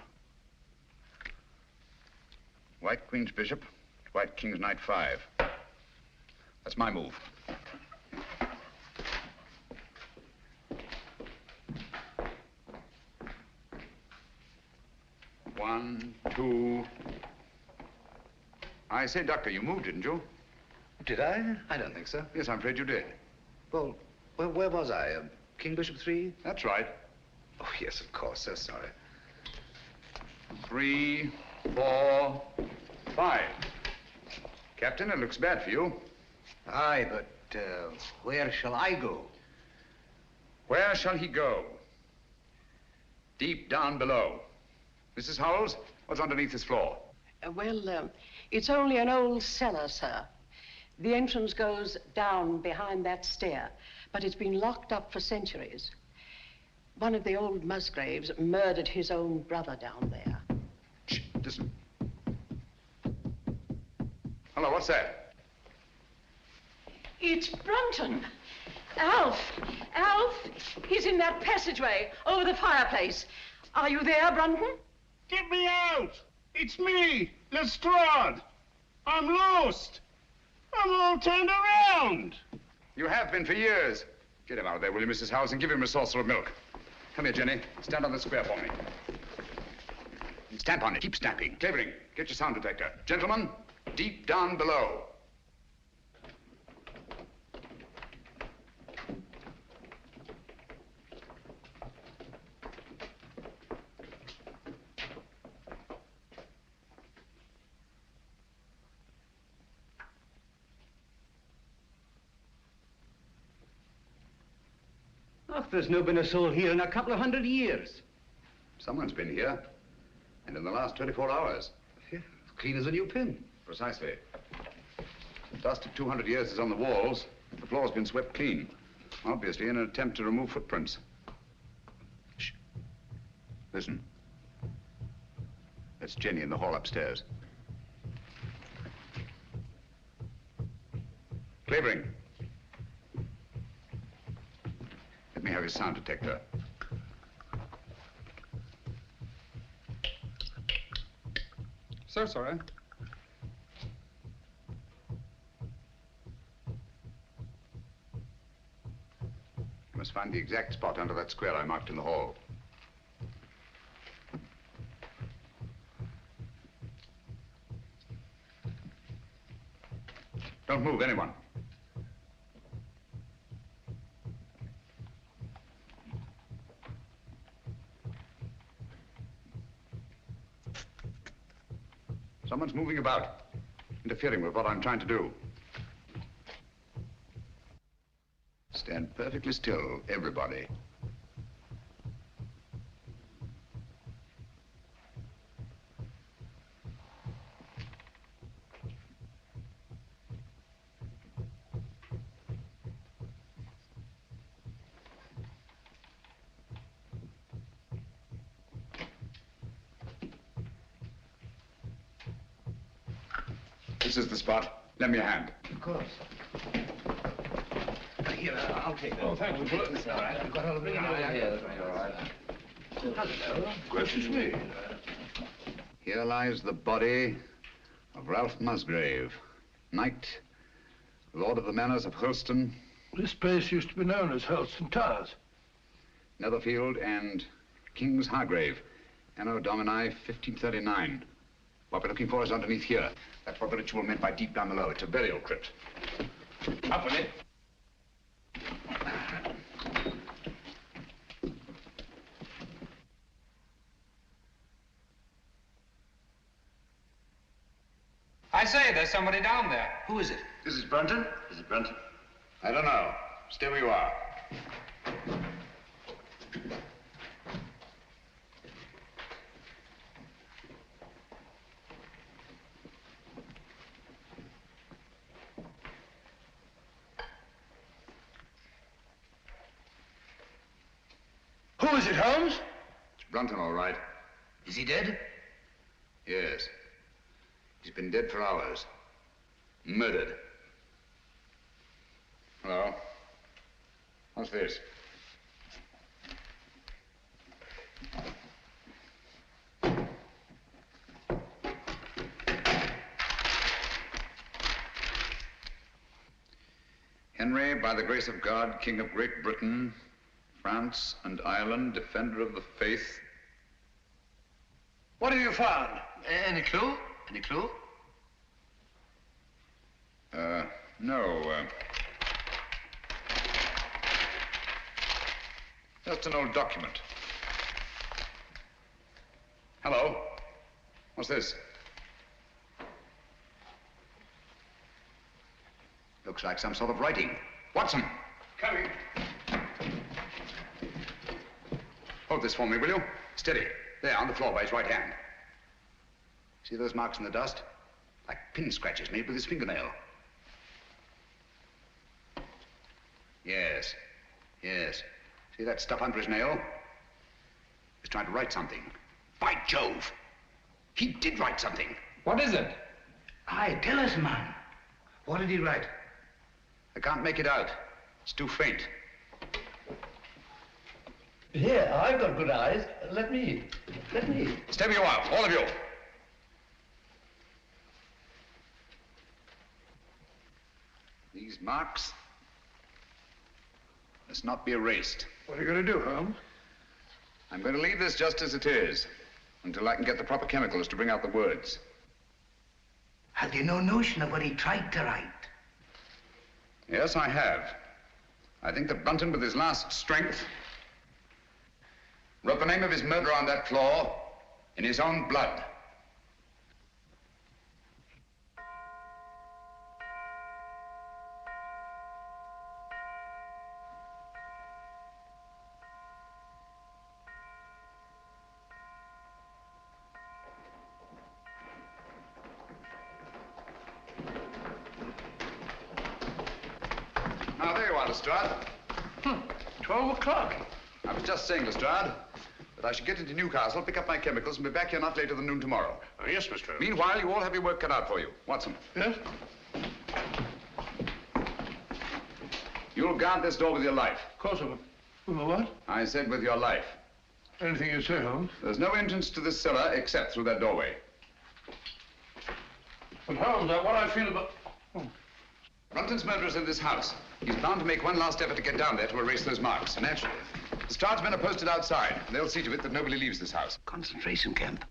White Queen's Bishop, White King's Knight 5. That's my move. One, two. I say, Doctor, you moved, didn't you? Did I? I don't think so. Yes, I'm afraid you did. Well, where was I? King Bishop 3? That's right. Oh, yes, of course. So sorry. 3, 4, 5. Captain, it looks bad for you. Aye, but where shall I go? Where shall he go? Deep down below. Mrs. Howells, what's underneath this floor? It's only an old cellar, sir. The entrance goes down behind that stair, but it's been locked up for centuries. One of the old Musgraves murdered his own brother down there. Shh, listen. Hello, what's that? It's Brunton. Alf! He's in that passageway over the fireplace. Are you there, Brunton? Get me out! It's me, Lestrade. I'm lost. I'm all turned around. You have been for years. Get him out of there, will you, Mrs. Howells, and give him a saucer of milk. Come here, Jenny. Stand on the square for me. Stamp on it. Keep stamping. Clavering, get your sound detector. Gentlemen, deep down below. Oh, there's no been a soul here in a couple of 100 years. Someone's been here. And in the last 24 hours. Yeah, clean as a new pin. Precisely. The dust of 200 years is on the walls. The floor's been swept clean. Obviously in an attempt to remove footprints. Shh. Listen. That's Jenny in the hall upstairs. Clavering. Let me have your sound detector. So sorry. You must find the exact spot under that square I marked in the hall. Don't move, anyone. Someone's moving about, interfering with what I'm trying to do. Stand perfectly still, everybody. This is the spot. Lend me a hand. Of course. Here, I'll take that. Oh, thanks for putting this. All right, I've got all of it. Yeah, all right. Hello. Gracious me. Here lies the body of Ralph Musgrave, knight, lord of the manors of Hulstone. This place used to be known as Holstone Towers. Netherfield and King's Hargrave, Anno Domini 1539. What we're looking for is underneath here. That's what the ritual meant by deep down below. It's a burial crypt. Up with it. I say, there's somebody down there. Who is it? This is Brunton? Is it Brunton? I don't know. Stay where you are. Who is it, Holmes? It's Brunton, all right. Is he dead? Yes. He's been dead for hours. Murdered. Hello. What's this? Henry, by the grace of God, King of Great Britain, France and Ireland, defender of the faith. What have you found? Any clue? Any clue? No. Just an old document. Hello. What's this? Looks like some sort of writing. Watson! Coming. Hold this for me, will you? Steady. There, on the floor by his right hand. See those marks in the dust? Like pin scratches made with his fingernail. Yes. Yes. See that stuff under his nail? He's trying to write something. By Jove! He did write something. What is it? Aye, tell us, man. What did he write? I can't make it out. It's too faint. Here, I've got good eyes. Let me. Stay where you are, all of you. These marks must not be erased. What are you going to do, Holmes? I'm going to leave this just as it is until I can get the proper chemicals to bring out the words. Have you no notion of what he tried to write? Yes, I have. I think that Brunton, with his last strength, wrote the name of his murderer on that floor in his own blood. Now, there you are, Lestrade. 12 o'clock. I was just saying, Lestrade, that I should get into Newcastle, pick up my chemicals, and be back here not later than noon tomorrow. Oh, yes, Mr. Holmes. Meanwhile, you all have your work cut out for you. Watson. Yes? You'll guard this door with your life. Of course I will. With my what? I said with your life. Anything you say, Holmes. There's no entrance to this cellar except through that doorway. But Holmes, what I feel about... Brunton's murderer's in this house. He's bound to make one last effort to get down there to erase those marks. Naturally. Lestrade's men are posted outside. They'll see to it that nobody leaves this house. Concentration camp.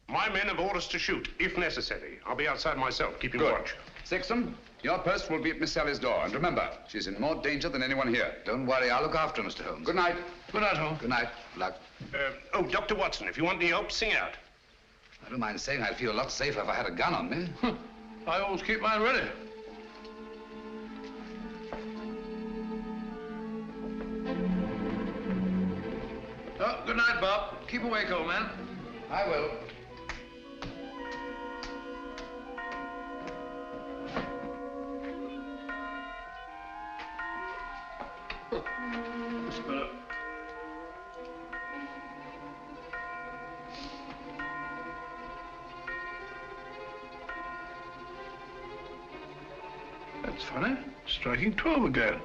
My men have orders to shoot, if necessary. I'll be outside myself, keeping Good. watch. Sexton, your post will be at Miss Sally's door. And remember, she's in more danger than anyone here. Don't worry, I'll look after her, Mr. Holmes. Good night. Good night, Holmes. Good night. Good luck. Oh, Dr. Watson, if you want any help, sing out. I don't mind saying I'd feel a lot safer if I had a gun on me. I always keep mine ready. Oh, good night, Bob. Keep awake, old man. I will. That's better. That's funny. Striking 12 again.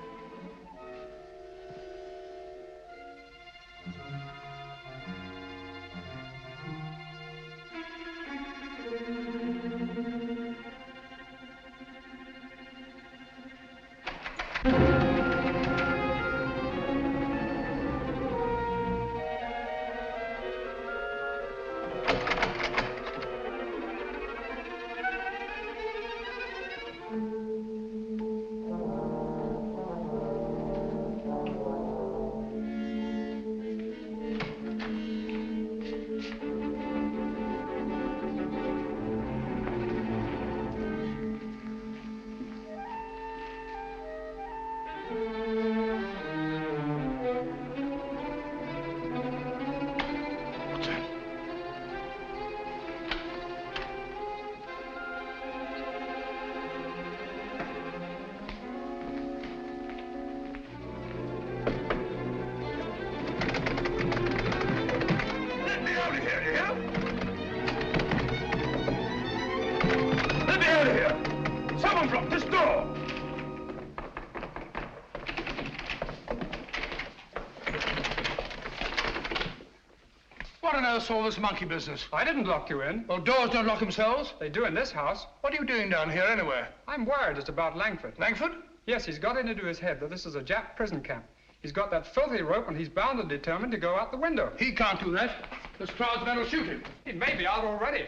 All this monkey business. I didn't lock you in. Well, doors don't lock themselves. They do in this house. What are you doing down here anyway? I'm worried it's about Langford. Langford? Yes, he's got it into his head that this is a Jap prison camp. He's got that filthy rope and he's bound and determined to go out the window. He can't do that. Lestrade's men will shoot him. He may be out already.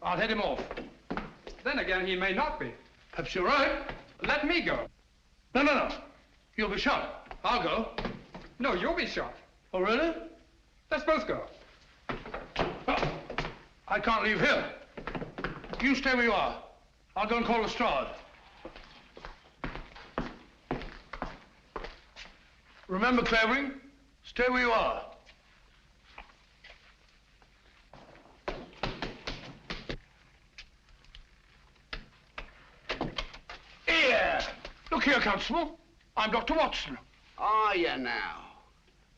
I'll head him off. Then again, he may not be. Perhaps you're right. Let me go. No. You'll be shot. I'll go. No, you'll be shot. Oh, really? Let's both go. I can't leave here. You stay where you are. I'll go and call Lestrade. Remember, Clavering, stay where you are. Here! Look here, Constable. I'm Dr. Watson. Are you now?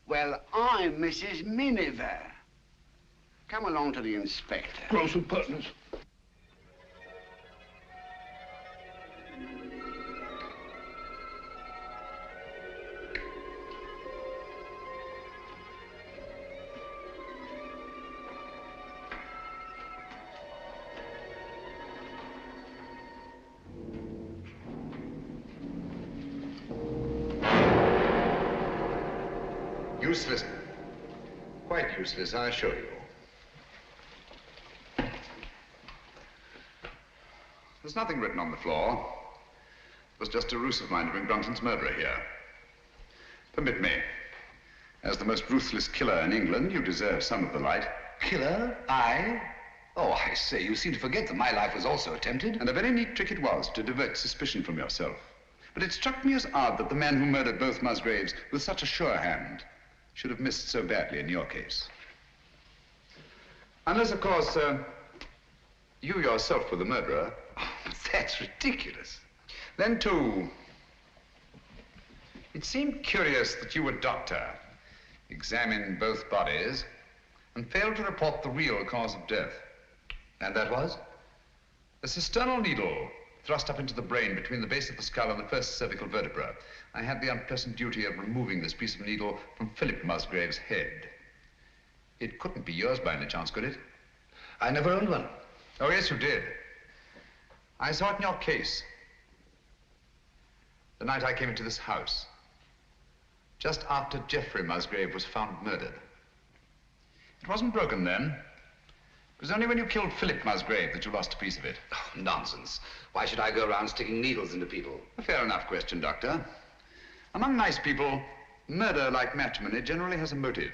Well, I'm Mrs. Miniver. Come along to the inspector. Gross impertinence. Useless. Quite useless, I assure you. There's nothing written on the floor. It was just a ruse of mine to bring Brunton's murderer here. Permit me. As the most ruthless killer in England, you deserve some of the light. Killer? I? Oh, I say, you seem to forget that my life was also attempted. And a very neat trick it was to divert suspicion from yourself. But it struck me as odd that the man who murdered both Musgraves with such a sure hand should have missed so badly in your case. Unless, of course, you yourself were the murderer. Oh, that's ridiculous. Then, too, it seemed curious that you, a doctor, examined both bodies and failed to report the real cause of death. And that was? A cisternal needle thrust up into the brain between the base of the skull and the first cervical vertebra. I had the unpleasant duty of removing this piece of needle from Phillip Musgrave's head. It couldn't be yours by any chance, could it? I never owned one. Oh, yes, you did. I saw it in your case. The night I came into this house. Just after Geoffrey Musgrave was found murdered. It wasn't broken then. It was only when you killed Phillip Musgrave that you lost a piece of it. Oh, nonsense. Why should I go around sticking needles into people? A fair enough question, Doctor. Among nice people, murder, like matrimony, generally has a motive.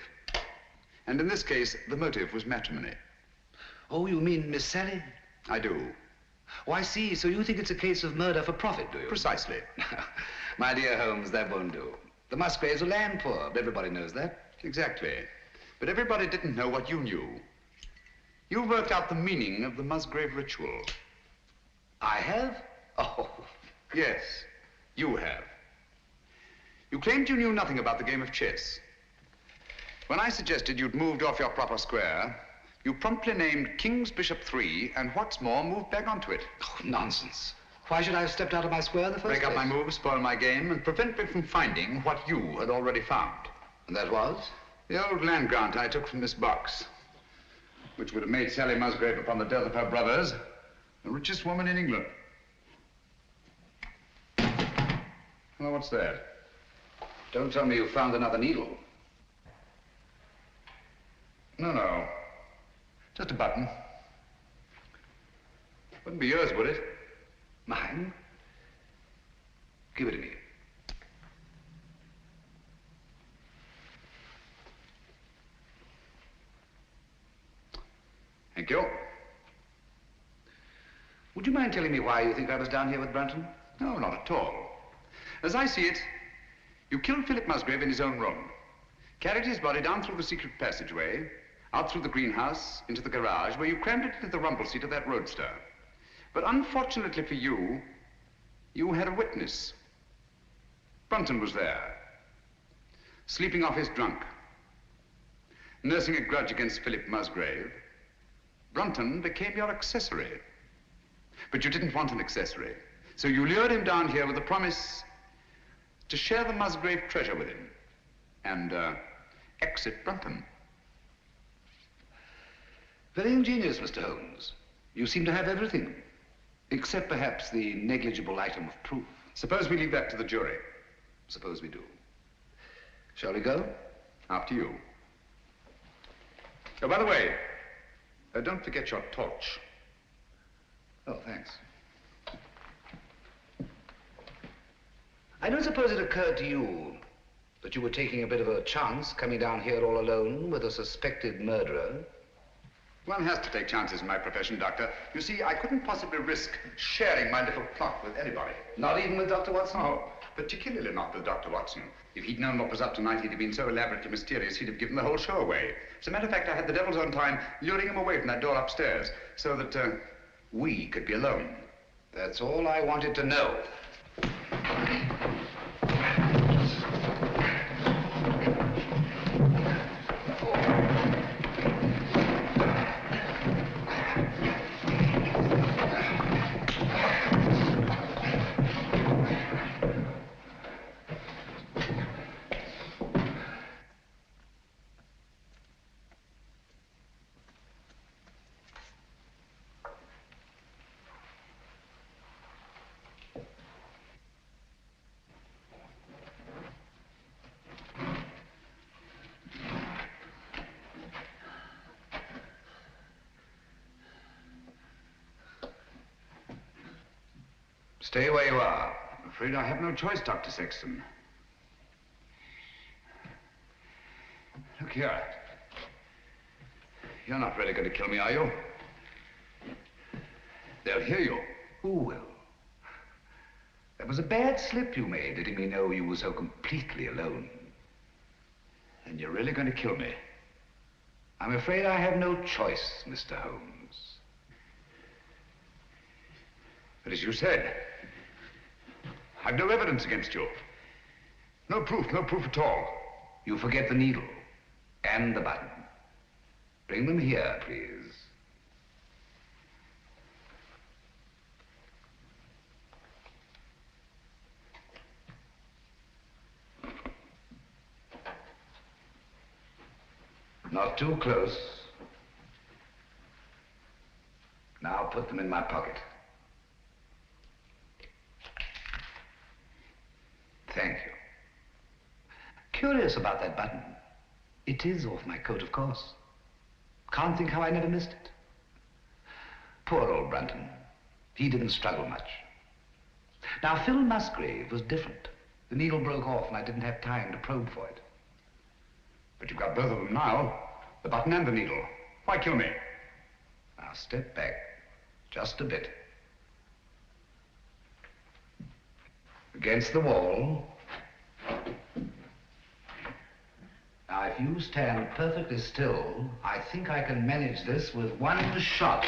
And in this case, the motive was matrimony. Oh, you mean Miss Sally? I do. Oh, I see. So you think it's a case of murder for profit, do you? Precisely. My dear Holmes, that won't do. The Musgraves are land poor. Everybody knows that. Exactly. But everybody didn't know what you knew. You worked out the meaning of the Musgrave Ritual. I have? Oh. Yes, you have. You claimed you knew nothing about the game of chess. When I suggested you'd moved off your proper square, you promptly named King's Bishop 3, and what's more, moved back onto it. Oh, nonsense. Why should I have stepped out of my square in the first place? Break up my move, spoil my game, and prevent me from finding what you had already found. And that was? The old land grant I took from this box, which would have made Sally Musgrave, upon the death of her brothers, the richest woman in England. Well, what's that? Don't tell me you found another needle. No. Just a button. Wouldn't be yours, would it? Mine? Give it to me. Thank you. Would you mind telling me why you think I was down here with Brunton? No, not at all. As I see it, you killed Phillip Musgrave in his own room, carried his body down through the secret passageway, out through the greenhouse, into the garage, where you crammed it into the rumble seat of that roadster. But unfortunately for you, you had a witness. Brunton was there, sleeping off his drunk, nursing a grudge against Phillip Musgrave. Brunton became your accessory. But you didn't want an accessory, so you lured him down here with the promise to share the Musgrave treasure with him and exit Brunton. Very ingenious, Mr. Holmes. You seem to have everything, except perhaps the negligible item of proof. Suppose we leave that to the jury. Suppose we do. Shall we go? After you. Oh, by the way, don't forget your torch. Oh, thanks. I don't suppose it occurred to you that you were taking a bit of a chance coming down here all alone with a suspected murderer. One has to take chances in my profession, Doctor. You see, I couldn't possibly risk sharing my little plot with anybody. Not even with Dr. Watson? No, particularly not with Dr. Watson. If he'd known what was up tonight, he'd have been so elaborately mysterious, he'd have given the whole show away. As a matter of fact, I had the devil's own time luring him away from that door upstairs so that we could be alone. That's all I wanted to know. Stay where you are. I'm afraid I have no choice, Dr. Sexton. Look here. You're not really going to kill me, are you? They'll hear you. Who will? That was a bad slip you made, letting me know you were so completely alone. And you're really going to kill me. I'm afraid I have no choice, Mr. Holmes. But as you said, I've no evidence against you. No proof at all. You forget the needle and the button. Bring them here, please. Not too close. Now put them in my pocket. Thank you. Curious about that button. It is off my coat, of course. Can't think how I never missed it. Poor old Brunton. He didn't struggle much. Now, Phil Musgrave was different. The needle broke off and I didn't have time to probe for it. But you've got both of them now. The button and the needle. Why kill me? Now, step back. Just a bit. Against the wall. Now, if you stand perfectly still, I think I can manage this with one shot.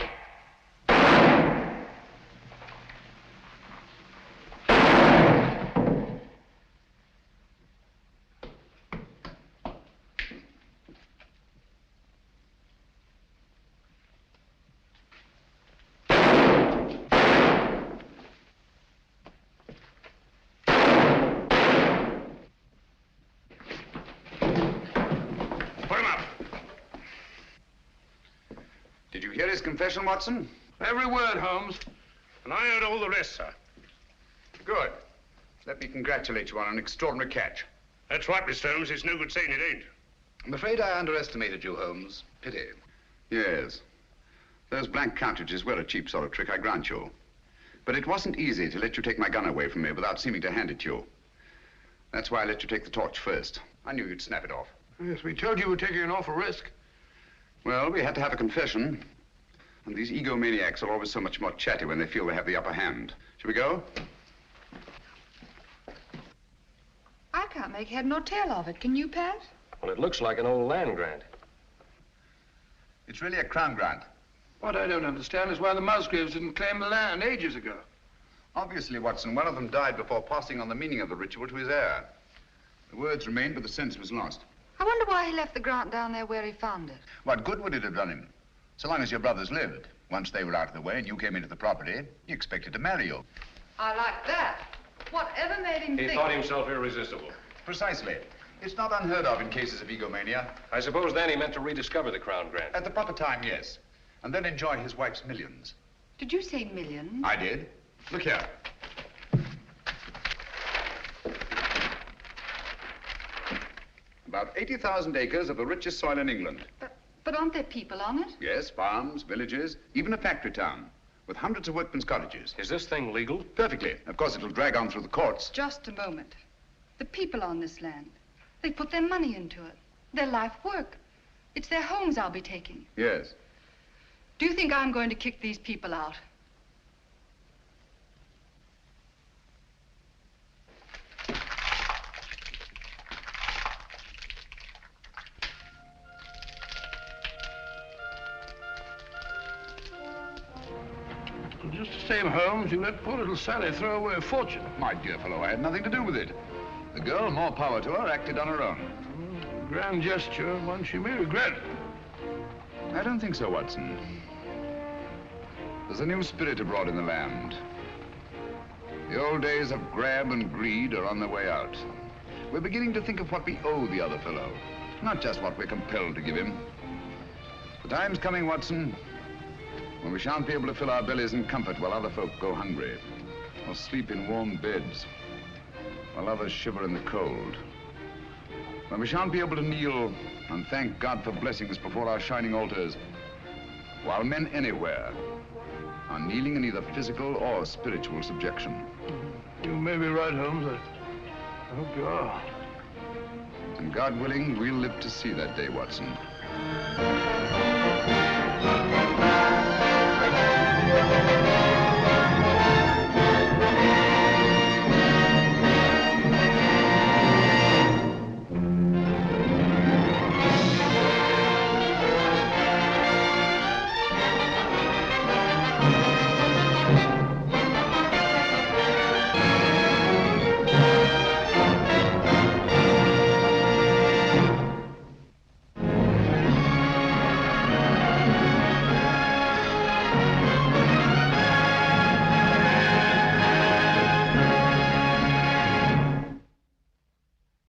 Confession, Watson? Every word, Holmes. And I heard all the rest, sir. Good. Let me congratulate you on an extraordinary catch. That's right, Mr. Holmes. It's no good saying it ain't. I'm afraid I underestimated you, Holmes. Pity. Yes. Those blank cartridges were a cheap sort of trick, I grant you. But it wasn't easy to let you take my gun away from me without seeming to hand it to you. That's why I let you take the torch first. I knew you'd snap it off. Yes, we told you we're taking an awful risk. Well, we had to have a confession. And these egomaniacs are always so much more chatty when they feel they have the upper hand. Shall we go? I can't make head nor tail of it. Can you, Pat? Well, it looks like an old land grant. It's really a crown grant. What I don't understand is why the Musgraves didn't claim the land ages ago. Obviously, Watson, one of them died before passing on the meaning of the ritual to his heir. The words remained, but the sense was lost. I wonder why he left the grant down there where he found it. What good would it have done him? So long as your brothers lived. Once they were out of the way and you came into the property, he expected to marry you. I like that. Whatever made him think... He thought himself irresistible. Precisely. It's not unheard of in cases of egomania. I suppose then he meant to rediscover the crown grant. At the proper time, yes. And then enjoy his wife's millions. Did you say millions? I did. Look here. About 80,000 acres of the richest soil in England. But aren't there people on it? Yes, farms, villages, even a factory town, with hundreds of workmen's cottages. Is this thing legal? Perfectly. Of course, it'll drag on through the courts. Just a moment. The people on this land, they put their money into it, their life work. It's their homes I'll be taking. Yes. Do you think I'm going to kick these people out? Just the same, Holmes, you let poor little Sally throw away a fortune. My dear fellow, I had nothing to do with it. The girl, more power to her, acted on her own. Grand gesture, one she may regret. I don't think so, Watson. There's a new spirit abroad in the land. The old days of grab and greed are on their way out. We're beginning to think of what we owe the other fellow, not just what we're compelled to give him. The time's coming, Watson, when we shan't be able to fill our bellies in comfort while other folk go hungry, or sleep in warm beds, while others shiver in the cold. When we shan't be able to kneel and thank God for blessings before our shining altars, while men anywhere are kneeling in either physical or spiritual subjection. You may be right, Holmes. I hope you are. And God willing, we'll live to see that day, Watson.